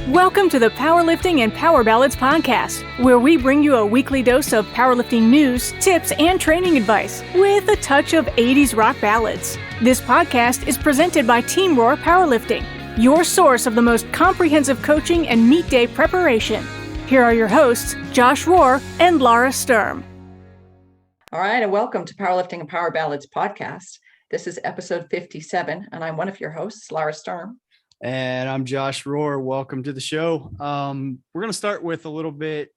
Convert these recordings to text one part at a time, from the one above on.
Welcome to the Powerlifting and Power Ballads podcast, where we bring you a weekly dose of powerlifting news, tips, and training advice with a touch of 80s rock ballads. This podcast is presented by Team Roar Powerlifting, your source of the most comprehensive coaching and meet day preparation. Here are your hosts, Josh Rohr and Laura Sturm. All right, and welcome to Powerlifting and Power Ballads podcast. This is episode 57, and I'm one of your hosts, Laura Sturm. And I'm Josh Rohr. Welcome to the show. We're going to start with a little bit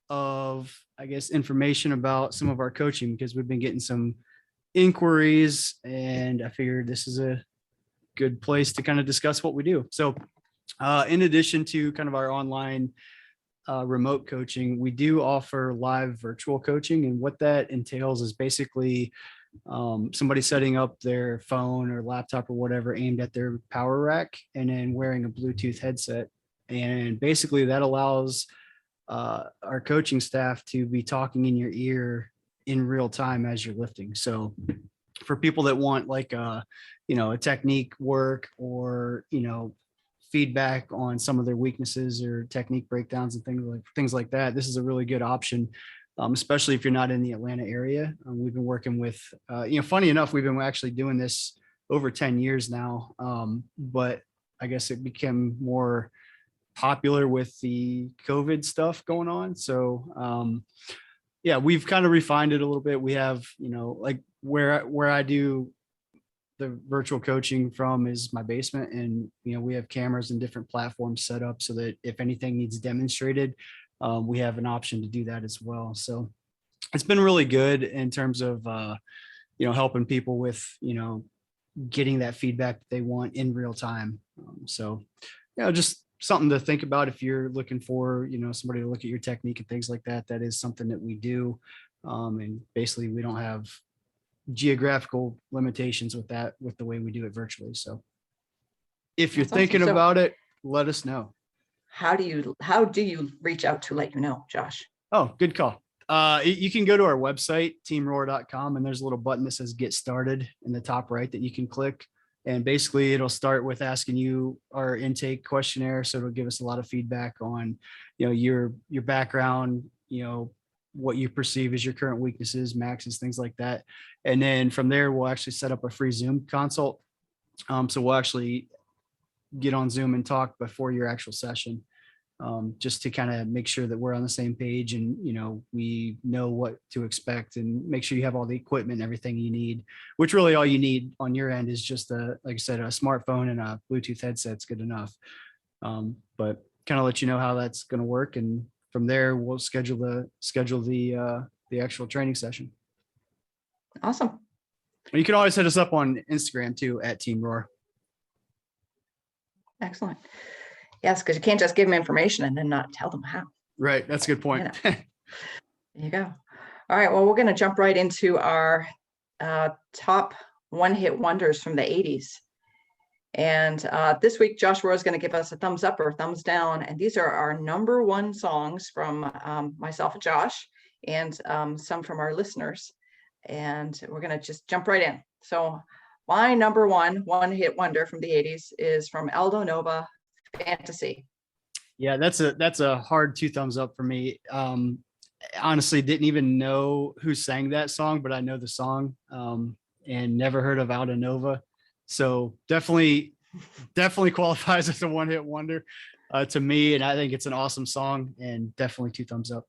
of, information about some of our coaching because we've been getting some inquiries, and I figured this is a good place to kind of discuss what we do. So in addition to kind of our online remote coaching, we do offer live virtual coaching. And what that entails is basically somebody setting up their phone or laptop or whatever aimed at their power rack and then wearing a Bluetooth headset. And basically that allows our coaching staff to be talking in your ear in real time as you're lifting. So for people that want like a technique work or, feedback on some of their weaknesses or technique breakdowns and things like that, this is a really good option. Especially if you're not in the Atlanta area. We've been working with, funny enough, we've been actually doing this over 10 years now, but I guess it became more popular with the COVID stuff going on. So we've kind of refined it a little bit. We have, like where I do the virtual coaching from is my basement, and, we have cameras and different platforms set up so that if anything needs demonstrated, we have an option to do that as well. So it's been really good in terms of, helping people with, getting that feedback that they want in real time. Just something to think about if you're looking for, somebody to look at your technique and things like that. That is something that we do. And basically we don't have geographical limitations with that, with the way we do it virtually. So if you're thinking about it, let us know. How do you reach out to let you know, Josh? Oh, good call. You can go to our website, teamroar.com, and there's a little button that says get started in the top right that you can click. And basically it'll start with asking you our intake questionnaire. So it'll give us a lot of feedback on, your background, what you perceive as your current weaknesses, maxes, things like that. And then from there, we'll actually set up a free Zoom consult. So we'll actually get on Zoom and talk before your actual session, just to kind of make sure that we're on the same page and, we know what to expect and make sure you have all the equipment and everything you need, which really all you need on your end is just like I said, a smartphone and a Bluetooth headset's good enough. But kind of let you know how that's going to work. And from there, we'll schedule the actual training session. Awesome. You can always hit us up on Instagram too, at Team Roar. Excellent. Yes, because you can't just give them information and then not tell them how. Right. That's a good point. There you go. All right. Well, we're going to jump right into our top one-hit wonders from the 80s. And this week, Josh Rohr is going to give us a thumbs up or thumbs down. And these are our number one songs from myself and Josh and some from our listeners. And we're going to just jump right in. So my number one-hit wonder from the 80s is from Aldo Nova, Fantasy. Yeah, that's a hard two thumbs up for me. Honestly, didn't even know who sang that song, but I know the song and never heard of Aldo Nova. So definitely qualifies as a one-hit wonder to me. And I think it's an awesome song and definitely two thumbs up.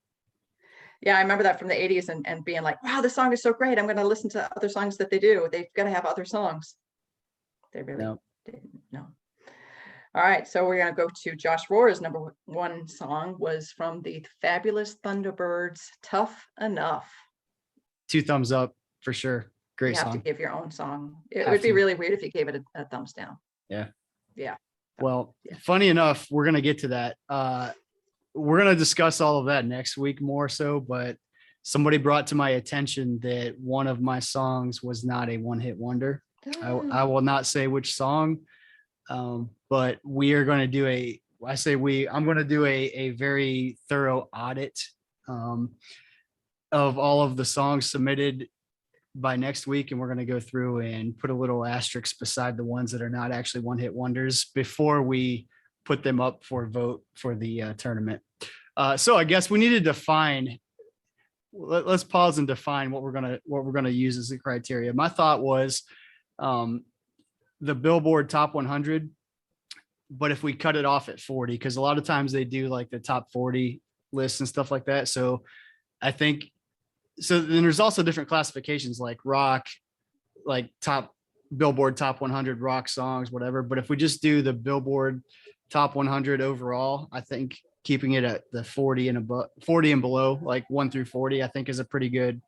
Yeah, I remember that from the 80s and being like, wow, this song is so great. I'm going to listen to other songs that they do. They've got to have other songs. They really didn't know. All right, so we're going to go to Josh Rohr's number one song was from the Fabulous Thunderbirds, Tough Enough. Two thumbs up for sure. Great song. You have to give your own song. It would be really weird if you gave it a thumbs down. Yeah. Yeah. Well, funny enough, we're going to get to that. We're going to discuss all of that next week more so, but somebody brought to my attention that one of my songs was not a one-hit wonder. I will not say which song, but we are going to do I'm going to do a very thorough audit of all of the songs submitted by next week, and we're going to go through and put a little asterisk beside the ones that are not actually one-hit wonders before we put them up for a vote for the tournament. So I guess we need to define. Let's pause and define what we're gonna use as the criteria. My thought was the Billboard Top 100, but if we cut it off at 40, because a lot of times they do like the top 40 lists and stuff like that. So I think so. Then there's also different classifications like rock, like top Billboard Top 100 rock songs, whatever. But if we just do the Billboard Top 100 overall, I think keeping it at the 40 and above, 40 and below, like 1 through 40, I think is a pretty good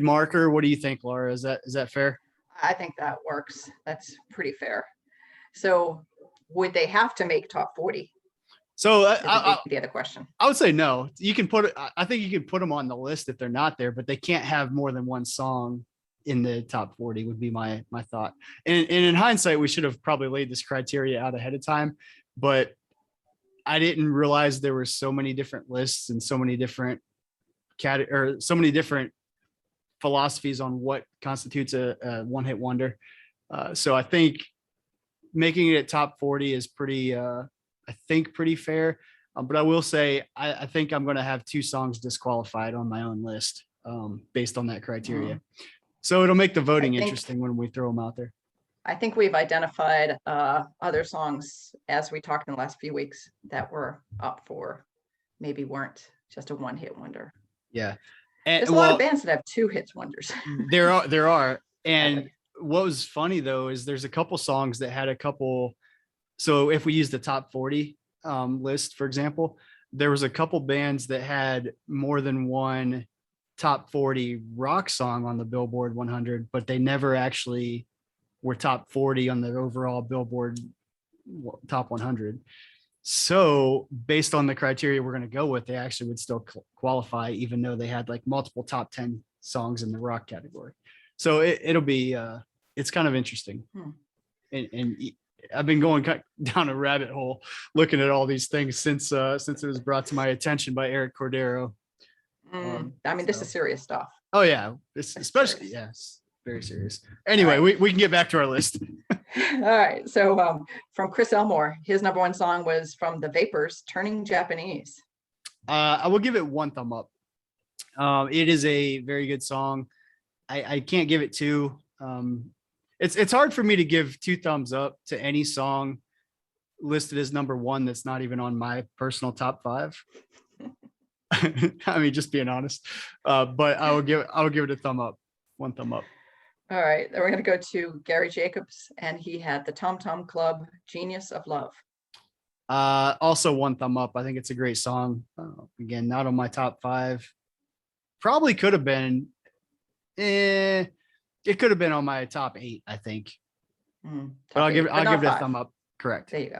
marker. What do you think, Laura? Is that fair? I think that works. That's pretty fair. So would they have to make top 40? So The other question. I would say no. You can I think you can put them on the list if they're not there, but they can't have more than one song in the top 40 would be my thought. And in hindsight, we should have probably laid this criteria out ahead of time, but I didn't realize there were so many different lists and so many different so many different philosophies on what constitutes a one-hit wonder. So I think making it top 40 is pretty fair. But I will say, I think I'm going to have 2 songs disqualified on my own list based on that criteria. So it'll make the voting interesting when we throw them out there. I think we've identified other songs as we talked in the last few weeks that were up for, maybe weren't just a one-hit wonder. Yeah. And there's a lot of bands that have 2 hits wonders. There are. And what was funny though, is there's a couple songs that had a couple. So if we use the top 40 list, for example, there was a couple bands that had more than one top 40 rock song on the Billboard 100, but they never actually were top 40 on the overall Billboard top 100. So based on the criteria we're going to go with, they actually would still qualify, even though they had like multiple top 10 songs in the rock category. So it'll be, it's kind of interesting. And I've been going down a rabbit hole looking at all these things since it was brought to my attention by Eric Cordero. This is serious stuff. Oh yeah. It's especially, yes, very serious. Anyway, right. we can get back to our list. All right. So from Chris Elmore, his number 1 song was from the Vapors, Turning Japanese. I will give it 1 thumb up. It is a very good song. I can't give it 2. It's hard for me to give 2 thumbs up to any song listed as number 1 that's not even on my personal top 5. I mean, just being honest. But I will give it a thumb up. 1 thumb up. All right. Then we're going to go to Gary Jacobs, and he had the Tom Tom Club, Genius of Love. Also 1 thumb up. I think it's a great song. Again, not on my top 5. Probably could have been. It could have been on my top 8, I think. But I'll give it a thumb up. Correct. There you go.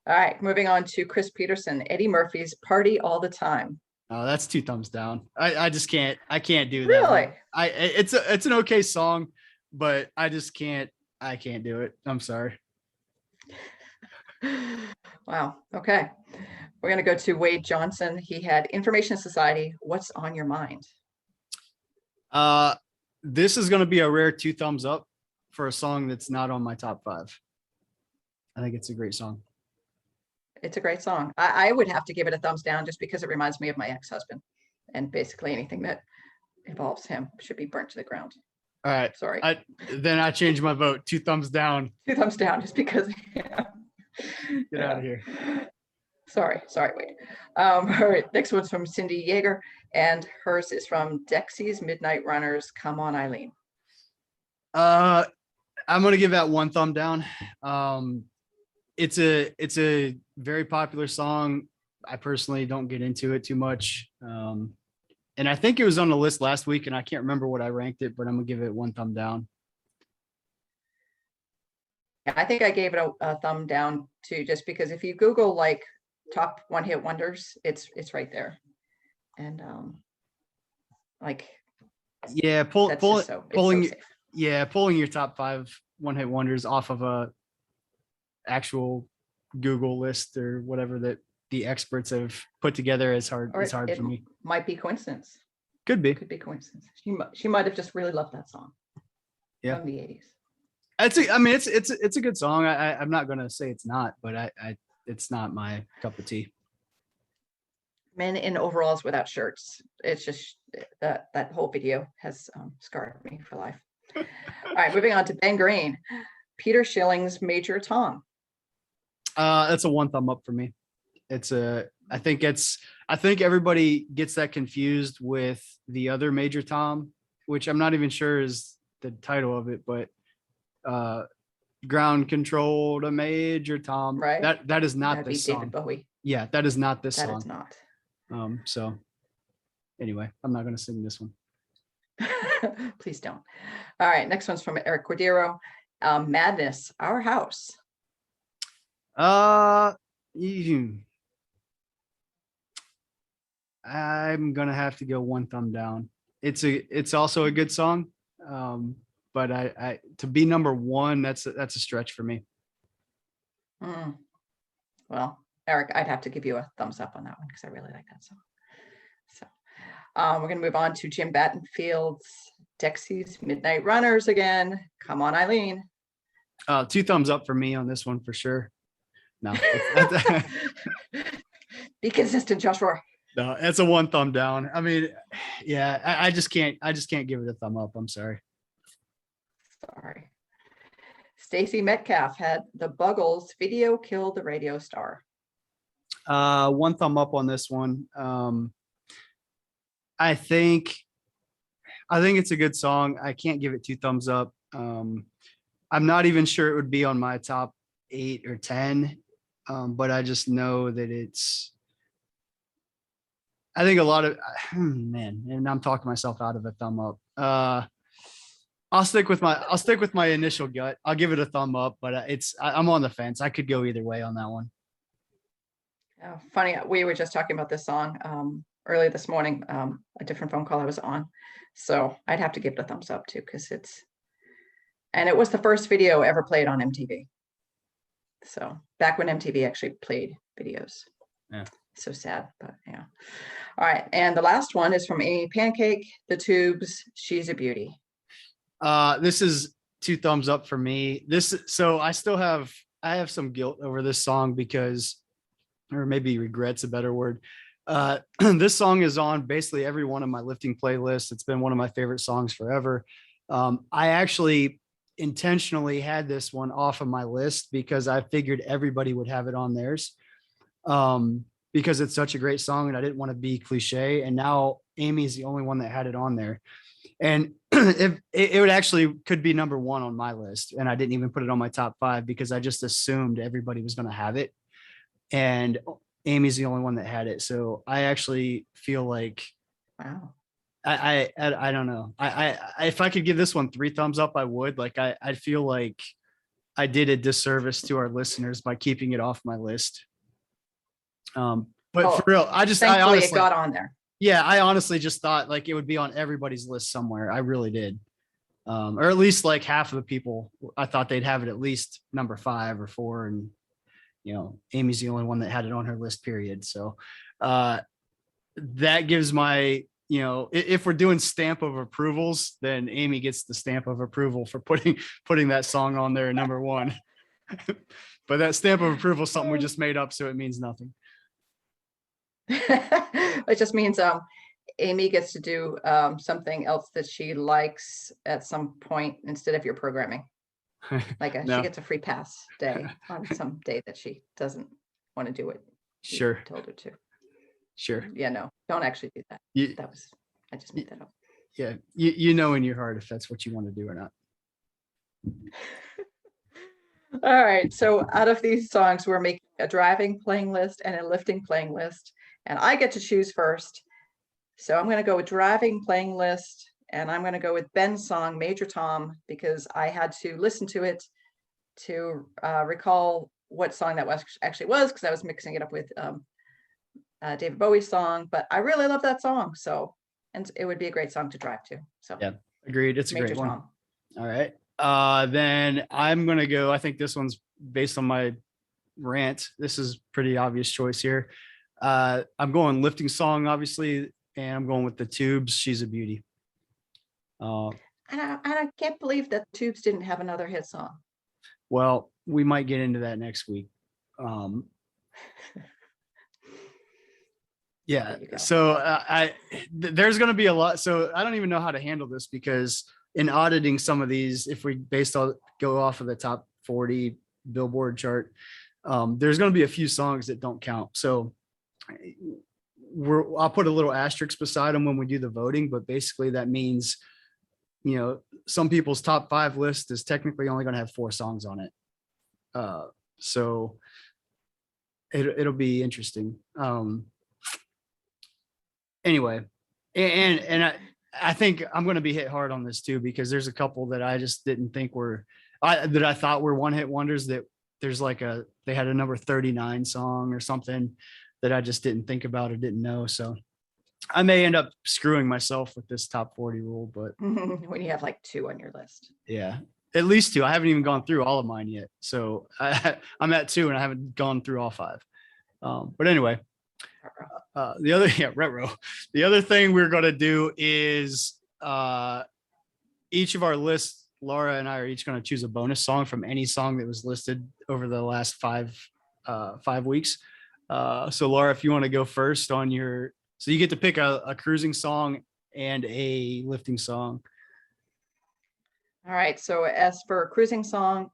All right, moving on to Chris Peterson, Eddie Murphy's Party All the Time. Oh, that's 2 thumbs down. I just can't. I can't do that. Really? It's an okay song, but I just can't. I can't do it. I'm sorry. Wow. Okay. We're going to go to Wade Johnson. He had Information Society, What's on Your Mind? This is going to be a rare 2 thumbs up for a song that's not on my top 5. I think it's a great song. It's a great song. I would have to give it a thumbs down just because it reminds me of my ex-husband, and basically anything that involves him should be burnt to the ground. All right. Sorry. Then I changed my vote. 2 thumbs down. 2 thumbs down just because. Get out of here. Sorry, wait. All right, next one's from Cindy Yeager, and hers is from Dexy's Midnight Runners, Come On Eileen. I'm gonna give that 1 thumb down. It's a very popular song. I personally don't get into it too much. And I think it was on the list last week, and I can't remember what I ranked it, but I'm gonna give it 1 thumb down. I think I gave it a thumb down too, just because if you Google like top one-hit wonders, it's right there. And pulling your top 5 one-hit wonders off of a actual Google list or whatever that the experts have put together is hard. It's hard for me. Might be coincidence. Could be coincidence. She might have just really loved that song. Yeah. From the 80s. It's a good song. I'm not gonna say it's not, but it's not my cup of tea. Men in overalls without shirts. It's just that whole video has scarred me for life. All right, moving on to Ben Green, Peter Schilling's Major Tom. That's a 1 thumb up for me. I think everybody gets that confused with the other Major Tom, which I'm not even sure is the title of it, but Ground Control to Major Tom. Right. That is not That'd this be song. David Bowie. Yeah, that is not this That song. is not. So anyway, I'm not going to sing this one. Please don't. All right, next one's from Eric Cordero. Madness, Our House. I'm gonna have to go 1 thumb down. It's also a good song, but I to be number 1, that's a stretch for me. Well, Eric, I'd have to give you a thumbs up on that one because I really like that song. So we're gonna move on to Jim Battenfield's Dexy's Midnight Runners again. Come on, Eileen. 2 thumbs up for me on this one for sure. No, be consistent, Joshua. No, it's a 1 thumb down. I mean, yeah, I just can't give it a thumb up. I'm sorry. Sorry. Stacey Metcalf had the Buggles video killed the radio star. 1 thumb up on this one. I think it's a good song. I can't give it 2 thumbs up. I'm not even sure it would be on my top 8 or 10, but I just know that I think a lot of man, and I'm talking myself out of a thumb up. I'll stick with my initial gut. I'll give it a thumb up, but I'm on the fence. I could go either way on that one. Funny, we were just talking about this song early this morning, a different phone call I was on. So I'd have to give it a thumbs up too, because it was the first video ever played on MTV. So back when MTV actually played videos. Yeah. So sad, but yeah. All right. And the last one is from Amy Pancake, The Tubes, She's a Beauty. This is 2 thumbs up for me. So I have some guilt over this song because, or maybe regret's a better word. This song is on basically every one of my lifting playlists. It's been one of my favorite songs forever. I actually intentionally had this one off of my list because I figured everybody would have it on theirs. Because it's such a great song and I didn't want to be cliche. And now Amy's the only one that had it on there. And it would actually could be number 1 on my list. And I didn't even put it on my top 5 because I just assumed everybody was going to have it. And Amy's the only one that had it. So I actually feel like, wow. I don't know. If I could give this one 3 thumbs up, I would. Like, I feel like I did a disservice to our listeners by keeping it off my list. But for real, I honestly, it got on there. Yeah, I honestly just thought like it would be on everybody's list somewhere. I really did. Or at least like half of the people, I thought they'd have it at least number 5 or 4. And, Amy's the only one that had it on her list, period. So that gives my, if we're doing stamp of approvals, then Amy gets the stamp of approval for putting that song on there at number 1. But that stamp of approval is something we just made up, so it means nothing. It just means Amy gets to do something else that she likes at some point instead of your programming. Like No. She gets a free pass day on some day that she doesn't want to do it. Sure. Told her to. Sure. Yeah, no, don't actually do that. I just made that up. Yeah, you know in your heart if that's what you want to do or not. All right, so out of these songs, we're making a driving playing list and a lifting playing list, and I get to choose first. So I'm going to go with driving playing list, and I'm going to go with Ben's song, Major Tom, because I had to listen to it to recall what song that actually was, because I was mixing it up with David Bowie's song, but I really love that song. So, and it would be a great song to drive to. So yeah, agreed. It's a Major great one. Tom. All right. Then I'm going to go, I think this one's based on my rant. This is pretty obvious choice here. I'm going lifting song, obviously, and I'm going with The Tubes, She's a Beauty. I can't believe that Tubes didn't have another hit song. Well, we might get into that next week. Yeah. So there's going to be a lot. So I don't even know how to handle this, because in auditing some of these, if we go off of the top 40 Billboard chart, there's going to be a few songs that don't count. So I'll put a little asterisk beside them when we do the voting, but basically that means, some people's top 5 list is technically only going to have 4 songs on it. So it'll be interesting. Anyway, and I think I'm going to be hit hard on this too, because there's a couple that I just didn't think that I thought were one hit wonders, that there's they had a number 39 song or something that I just didn't think about or didn't know. So I may end up screwing myself with this top 40 rule, but when you have like 2 on your list. Yeah, at least 2. I haven't even gone through all of mine yet. So I'm at 2 and I haven't gone through all 5. But anyway, the other thing we're going to do is each of our lists, Laura and I are each going to choose a bonus song from any song that was listed over the last 5 weeks. So Laura, if you want to go first on so you get to pick a cruising song and a lifting song. All right. So as for cruising song,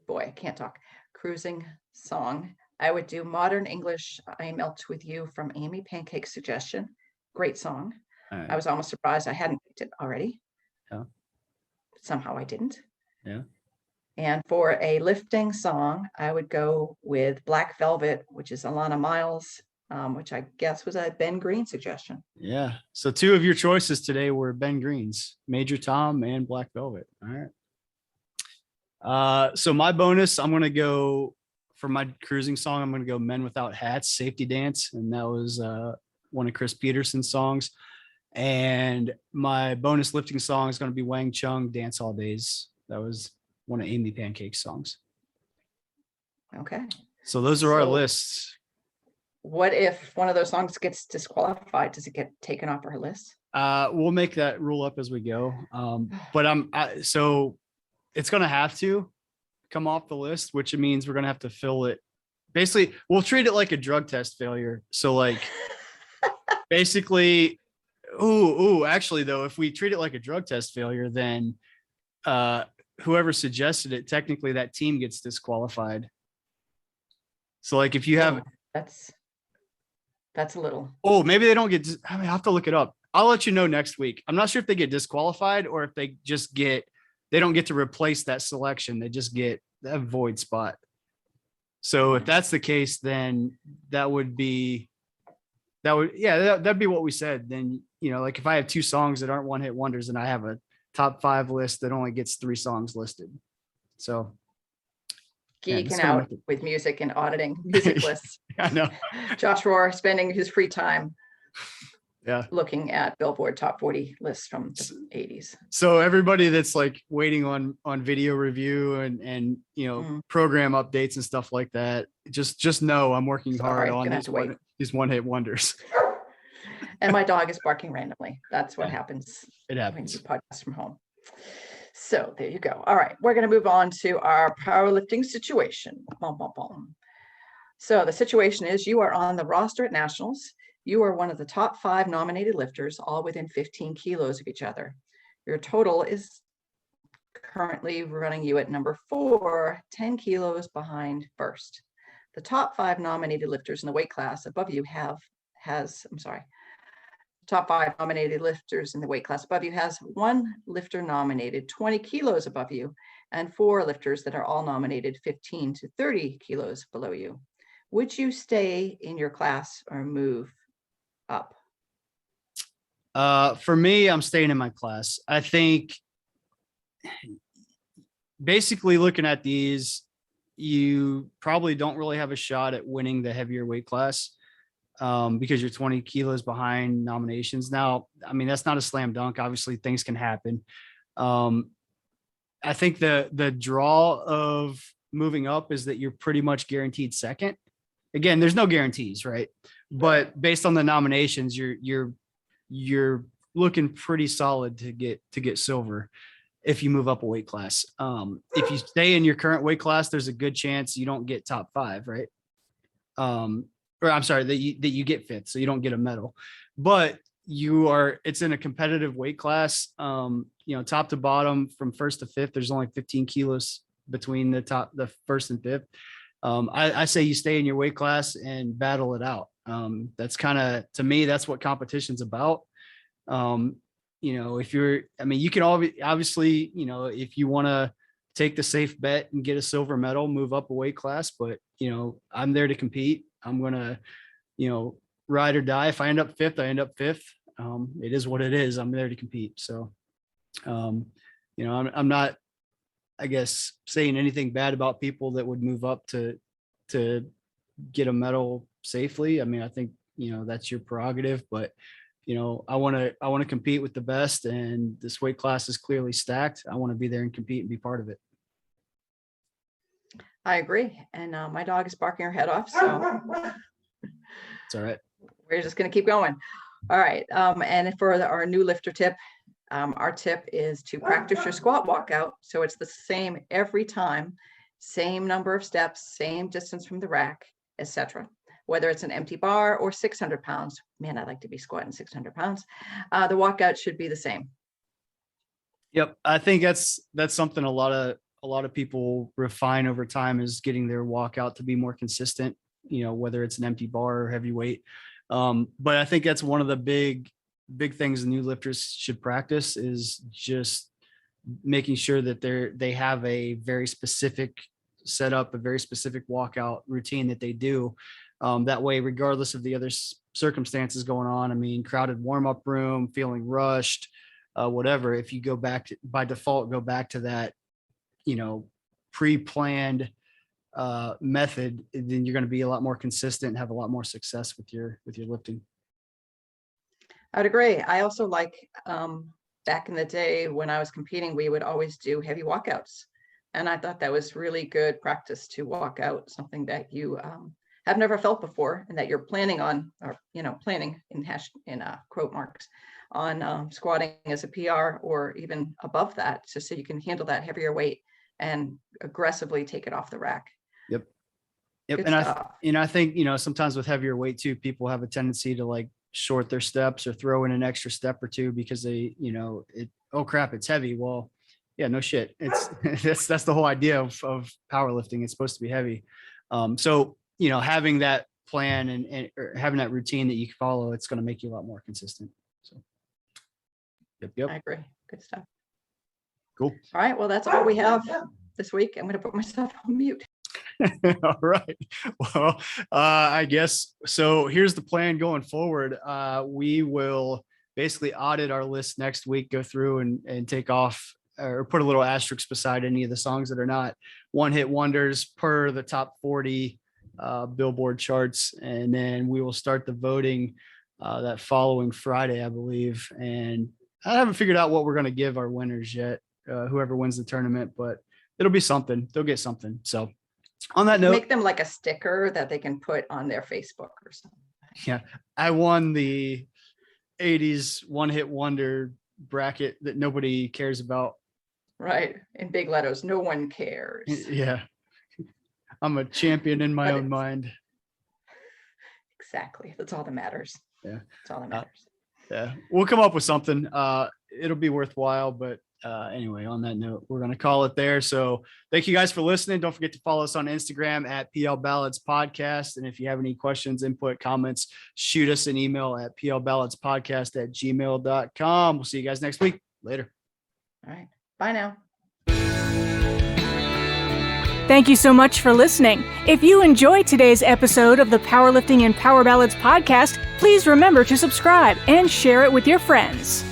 I can't talk. Cruising song, I would do Modern English, I Melt With You from Amy Pancake's suggestion. Great song. Right. I was almost surprised I hadn't picked it already. Yeah. Somehow I didn't. Yeah. And for a lifting song, I would go with Black Velvet, which is Alana Miles, which I guess was a Ben Green suggestion. Yeah. So 2 of your choices today were Ben Green's, Major Tom and Black Velvet. All right. So my bonus, I'm going to go for my cruising song. I'm going to go Men Without Hats, Safety Dance. And that was one of Chris Peterson's songs. And my bonus lifting song is going to be Wang Chung, Dance All Days. That was one of Amy Pancake's songs. Okay. So those are our lists. What if one of those songs gets disqualified? Does it get taken off our list? We'll make that rule up as we go. But so it's going to have to come off the list, which means we're going to have to fill it. Basically, we'll treat it like a drug test failure. So basically, actually though, if we treat it like a drug test failure, then whoever suggested it, technically that team gets disqualified. So if you have, that's a little. Oh, maybe they don't get. I have to look it up. I'll let you know next week. I'm not sure if they get disqualified or if they just they don't get to replace that selection. They just get that void spot. So if that's the case, then that'd be what we said. Then, if I have 2 songs that aren't one hit wonders and I have a top 5 list that only gets 3 songs listed. So geeking out with music and auditing music lists. I know. Josh Rohr spending his free time looking at Billboard top 40 lists from the 80s. So everybody that's waiting on video review and program updates and stuff like that, just know I'm working hard on these one hit wonders. And my dog is barking randomly. That's what happens. It happens. When you podcast from home. So there you go. All right, we're going to move on to our powerlifting situation. Boom, boom, boom. So the situation is you are on the roster at Nationals. You are one of the top 5 nominated lifters, all within 15 kilos of each other. Your total is currently running you at number 4, 10 kilos behind first. The top 5 nominated lifters in the weight class above you top 5 nominated lifters in the weight class above you has 1 lifter nominated 20 kilos above you and 4 lifters that are all nominated 15 to 30 kilos below you. Would you stay in your class or move up? For me, I'm staying in my class. I think basically looking at these, you probably don't really have a shot at winning the heavier weight class. Because you're 20 kilos behind nominations. Now, I mean, that's not a slam dunk. Obviously, things can happen. I think the draw of moving up is that you're pretty much guaranteed second. Again, there's no guarantees, right? But based on the nominations, you're looking pretty solid to get silver if you move up a weight class. If you stay in your current weight class, there's a good chance you don't get top 5, right? Or I'm sorry, that you get 5th, so you don't get a medal. But it's in a competitive weight class. Top to bottom from 1st to 5th, there's only 15 kilos between the 1st and 5th. I say you stay in your weight class and battle it out. That's kind of, to me, that's what competition's about. If you can obviously, if you want to take the safe bet and get a silver medal, move up a weight class, but I'm there to compete. I'm going to, ride or die. If I end up 5th, I end up 5th. It is what it is. I'm there to compete. So, I'm not, I guess, saying anything bad about people that would move up to get a medal safely. I mean, I think, that's your prerogative, but I want to compete with the best, and this weight class is clearly stacked. I want to be there and compete and be part of it. I agree. And my dog is barking her head off. So it's all right. We're just going to keep going. All right. And for our new lifter tip, our tip is to practice your squat walkout. So it's the same every time, same number of steps, same distance from the rack, etc. Whether it's an empty bar or 600 pounds. Man, I'd like to be squatting 600 pounds. The walkout should be the same. Yep. I think that's something a lot of people refine over time, is getting their walkout to be more consistent, whether it's an empty bar or heavy weight. But I think that's one of the big things the new lifters should practice, is just making sure that they have a very specific setup, a very specific walkout routine that they do. That way, regardless of the other circumstances going on, I mean, crowded warm-up room, feeling rushed, whatever, if you go back to, by default, go back to that, pre-planned method, then you're going to be a lot more consistent and have a lot more success with your lifting. I'd agree. I also like, back in the day when I was competing, we would always do heavy walkouts. And I thought that was really good practice to walk out something that you have never felt before, and that you're planning on, or, planning in quote marks on squatting as a PR or even above that, just so you can handle that heavier weight and aggressively take it off the rack. Yep. Good And stuff. I think, sometimes with heavier weight too, people have a tendency to like short their steps or throw in an extra step or two because they, oh crap, it's heavy. Well, yeah, no shit. It's that's the whole idea of powerlifting. It's supposed to be heavy. So, having that plan and or having that routine that you can follow, it's going to make you a lot more consistent. So, yep. I agree. Good stuff. Cool. All right. Well, that's all we have this week. I'm going to put myself on mute. All right. Well, I guess so. Here's the plan going forward. We will basically audit our list next week, go through and take off or put a little asterisk beside any of the songs that are not one-hit wonders per the top 40 Billboard charts. And then we will start the voting that following Friday, I believe. And I haven't figured out what we're going to give our winners yet, whoever wins the tournament, but it'll be something. They'll get something. So on that note, make them like a sticker that they can put on their Facebook or something. Yeah. I won the 80s one-hit wonder bracket that nobody cares about. Right. In big letters. No one cares. Yeah. I'm a champion in my own mind. Exactly. That's all that matters. Yeah. That's all that matters. Yeah. We'll come up with something. It'll be worthwhile, but anyway, on that note, we're going to call it there. So thank you guys for listening. Don't forget to follow us on Instagram at PL Ballads Podcast. And if you have any questions, input, comments, shoot us an email at plballadspodcast@gmail.com. We'll see you guys next week. Later. All right. Bye now. Thank you so much for listening. If you enjoyed today's episode of the Powerlifting and Power Ballads podcast, please remember to subscribe and share it with your friends.